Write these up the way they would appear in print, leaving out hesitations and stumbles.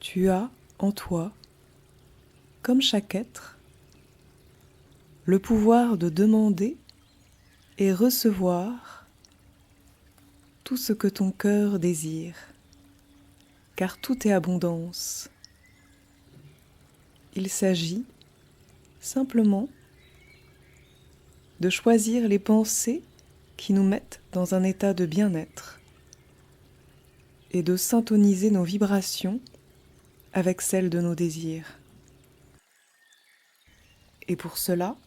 Tu as en toi, comme chaque être, le pouvoir de demander et recevoir tout ce que ton cœur désire, car tout est abondance. Il s'agit simplement de choisir les pensées qui nous mettent dans un état de bien-être et de syntoniser nos vibrations avec celles de nos désirs. Et pour cela,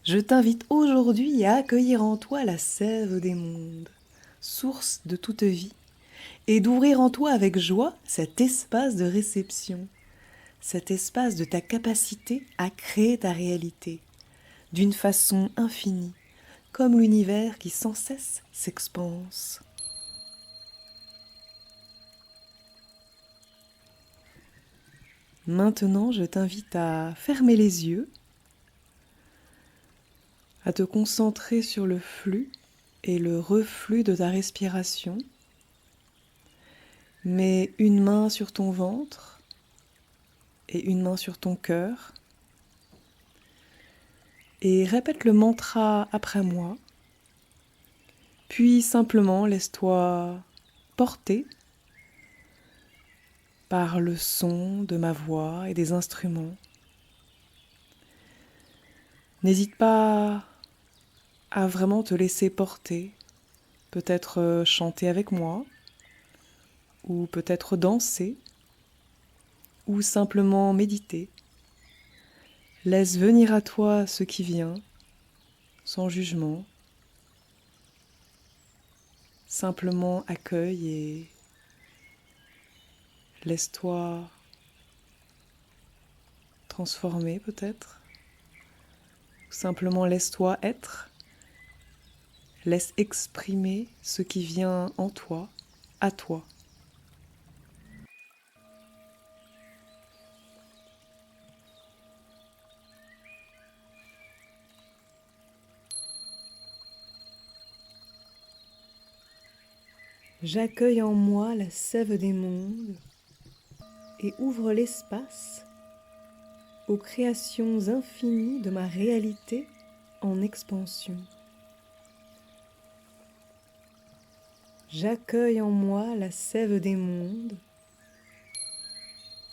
je t'invite aujourd'hui à accueillir en toi la sève des mondes, source de toute vie, et d'ouvrir en toi avec joie cet espace de réception, cet espace de ta capacité à créer ta réalité, d'une façon infinie, comme l'univers qui sans cesse s'expanse. Maintenant, je t'invite à fermer les yeux, à te concentrer sur le flux et le reflux de ta respiration. Mets une main sur ton ventre et une main sur ton cœur et répète le mantra après moi. Puis simplement laisse-toi porter par le son de ma voix et des instruments. N'hésite pas à vraiment te laisser porter, peut-être chanter avec moi, ou peut-être danser, ou simplement méditer. Laisse venir à toi ce qui vient, sans jugement. Simplement accueille et laisse-toi transformer peut-être. Ou simplement laisse-toi être. Laisse exprimer ce qui vient en toi, à toi. J'accueille en moi la sève des mondes et ouvre l'espace aux créations infinies de ma réalité en expansion. J'accueille en moi la sève des mondes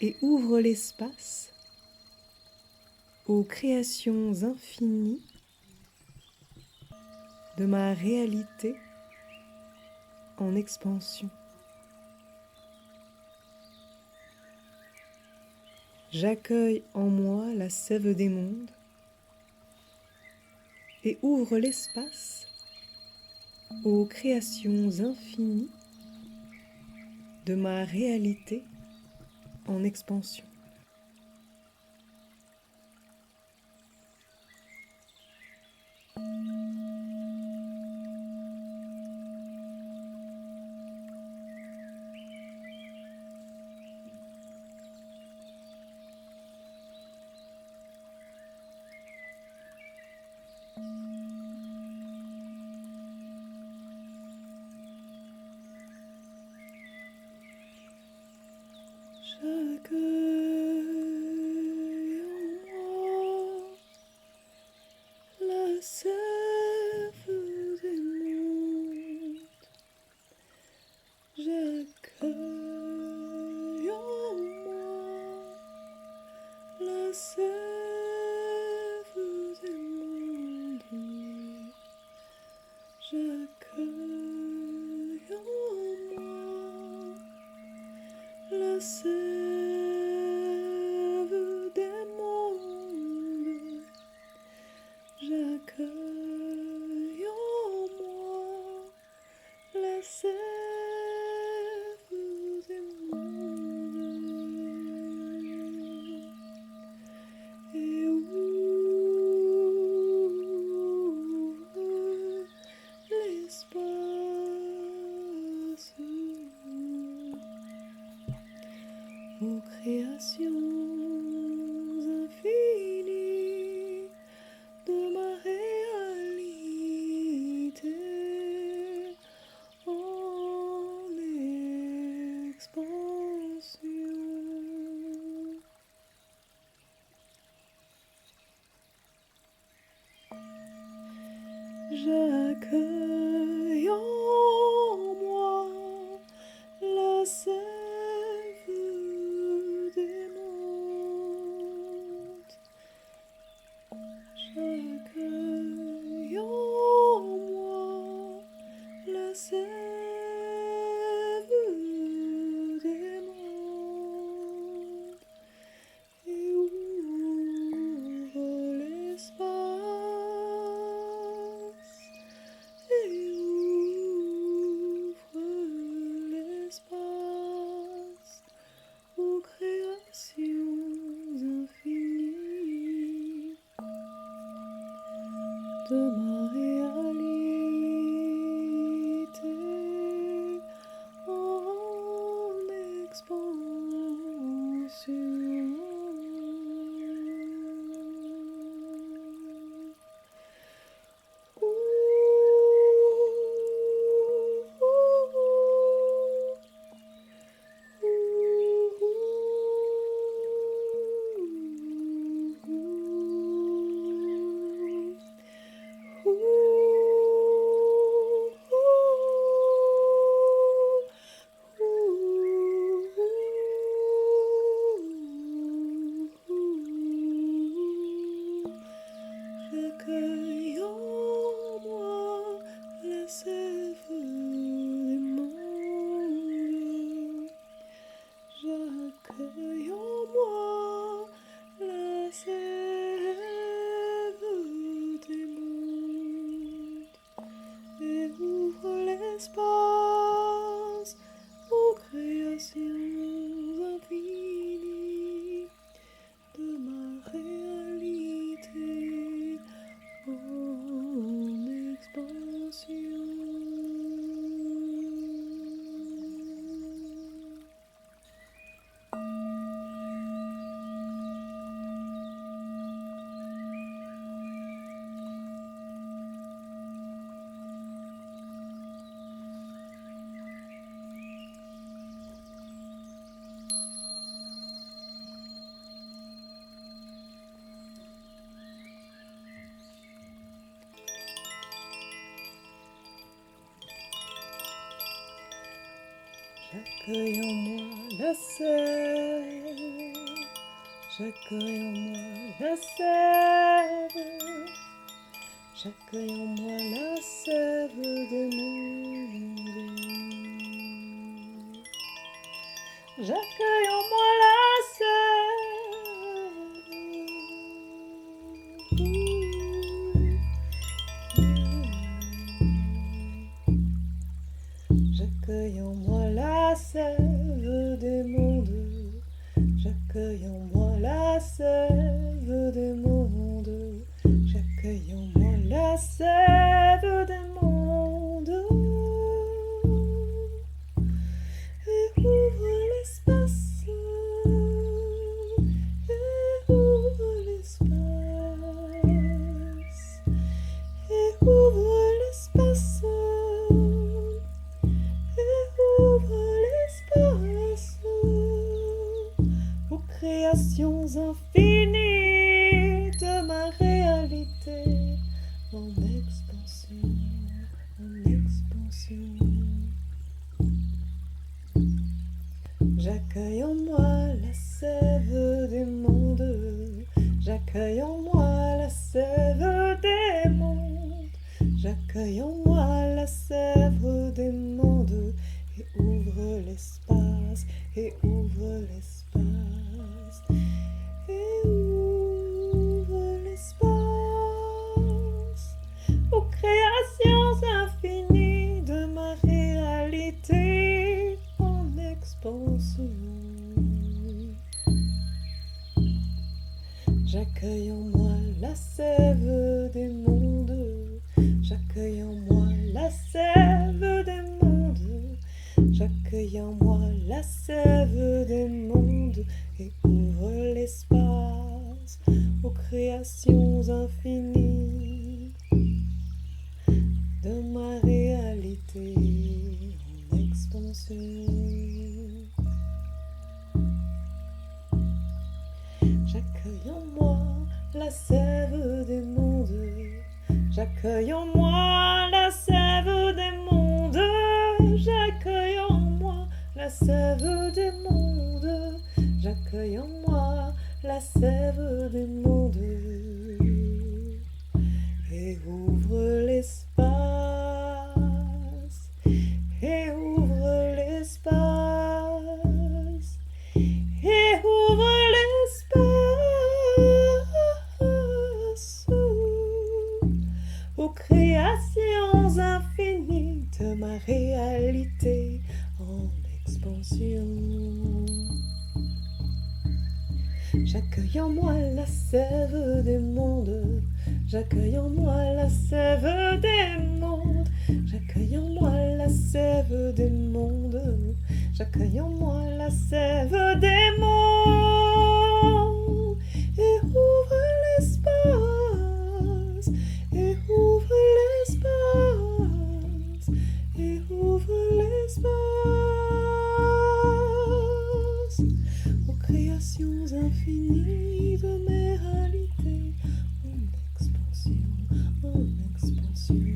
et ouvre l'espace aux créations infinies de ma réalité en expansion. J'accueille en moi la sève des mondes et ouvre l'espace aux créations infinies de ma réalité en expansion. J'accueille en moi la sève des mondes. J'accueille en moi la sève des mondes. J'accueille en moi la sève des mondes. J'accueille en moi la sève des mondes. Et ouvre l'espace aux créations infinies de ma réalité en expansion. J'accueille en moi la sève des mondes. J'accueille en moi la sève des mondes et ouvre l'espace. Et ouvre l'espace aux créations infinies de ma réalité en expansion. J'accueille en moi la sève des mondes. J'accueille en moi la sève des mondes et ouvre l'espace aux créations infinies de ma réalité en expansion. J'accueille en moi la sève, j'accueille en moi la sève, j'accueille en moi la sève des mondes. J'accueille en moi la sève. J'accueille en moi la sève des mondes. J'accueille en moi la sève des mondes. J'accueille en moi la sève des mondes. Et ouvre l'espace. Et ouvre l'espace. Et ouvre l'espace. Créations infinies de ma réalité en expansion, en expansion. J'accueille en moi la sève des mondes. J'accueille en moi la sève des mondes. J'accueille en moi la sève des mondes et ouvre l'espace, et ouvre l'espace. Et ouvre l'espace aux créations infinies de ma réalité en expansion. J'accueille en moi la sève des mondes. J'accueille en moi la sève des mondes. J'accueille en moi la sève des mondes et ouvre l'espace aux créations infinies de ma réalité en expansion. J'accueille en moi la sève des mondes. J'accueille en moi la sève des mondes. J'accueille en moi la sève des mondes. J'accueille en moi la sève des mondes. Et ouvre l'espace. Et ouvre l'espace. Et ouvre l'espace aux créations infinies de ma réalité en expansion. J'accueille en moi la sève des mondes. J'accueille en moi la sève des mondes. J'accueille en moi la sève des mondes. J'accueille en moi la sève des mondes. Et ouvre l'espace. Et ouvre l'espace. Et ouvre l'espace aux créations infinies de mes réalités en expansion, en expansion.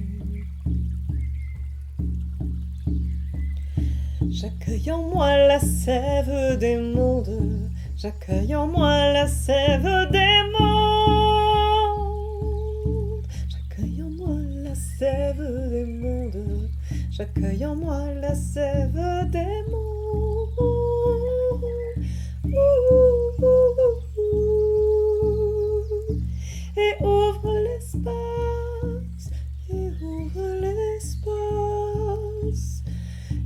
J'accueille en moi la sève des mondes. J'accueille en moi la sève des mondes. J'accueille en moi la sève des mondes. J'accueille en moi la sève des mondes. Et ouvre l'espace. Et ouvre l'espace.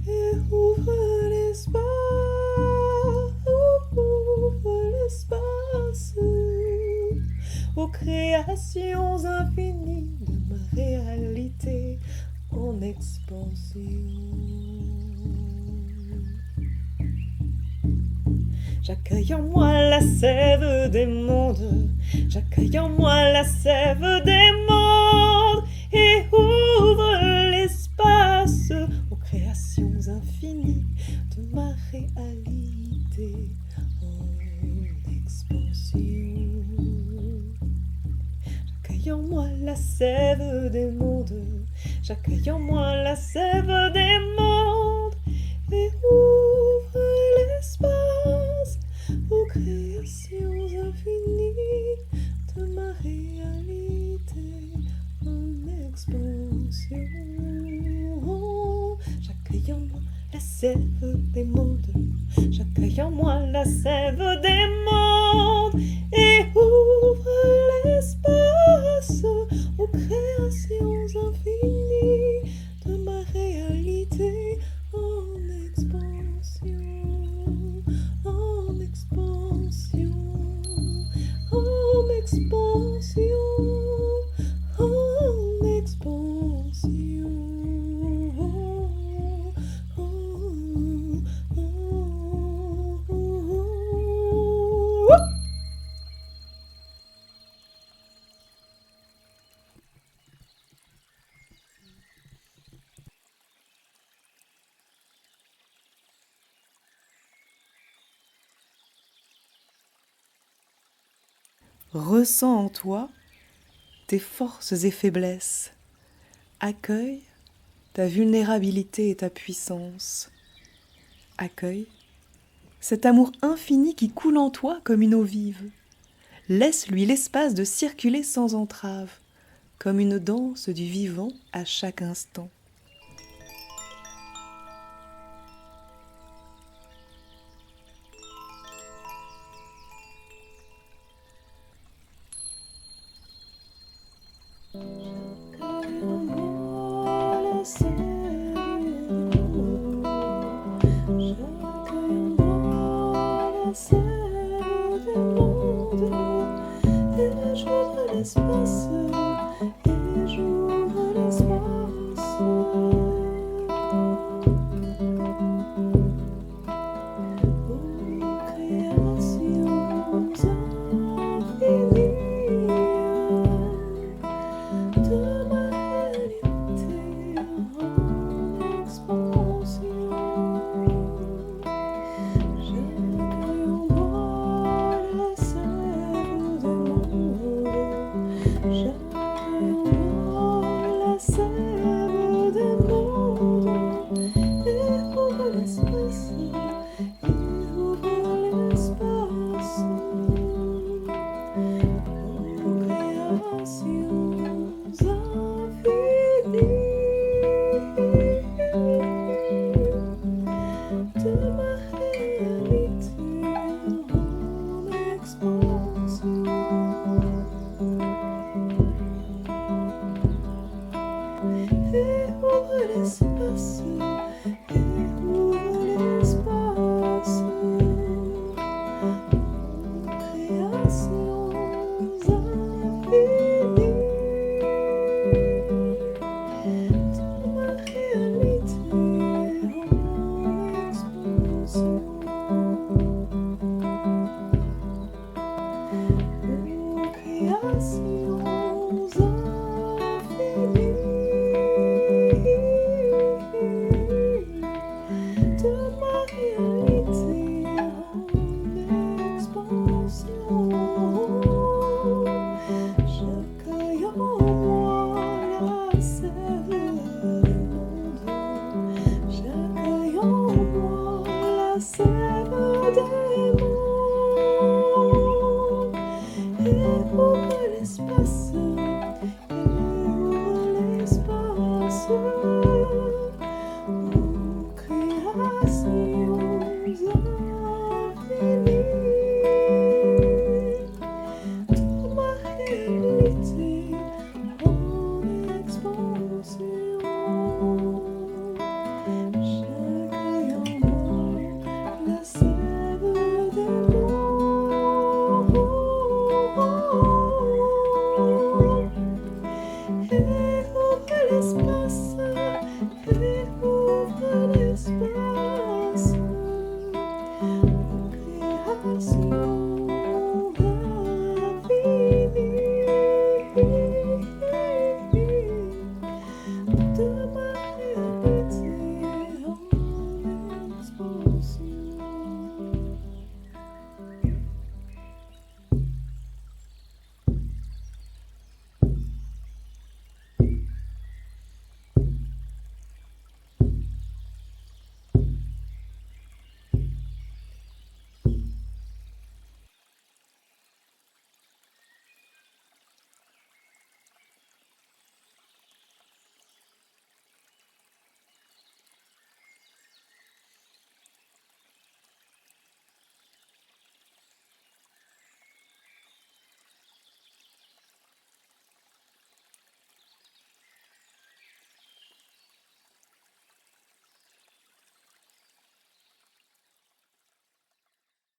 Et ouvre l'espace. Ouvre l'espace aux créations infinies de ma réalité en expansion. J'accueille en moi la sève des mondes. J'accueille en moi la sève des mondes. Et ouvre l'espace aux créations infinies de ma réalité en expansion. J'accueille en moi la sève des mondes. J'accueille en moi la sève des mondes. Et ouvre l'espace aux créations infinies de ma réalité en expansion. J'accueille en moi la sève des mondes. J'accueille en moi la sève des mondes. Et ouvre l'espace aux créations infinies de ma réalité en expansion, en expansion, en expansion, en expansion. Ressens en toi tes forces et faiblesses. Accueille ta vulnérabilité et ta puissance. Accueille cet amour infini qui coule en toi comme une eau vive. Laisse-lui l'espace de circuler sans entrave, comme une danse du vivant à chaque instant. L'espace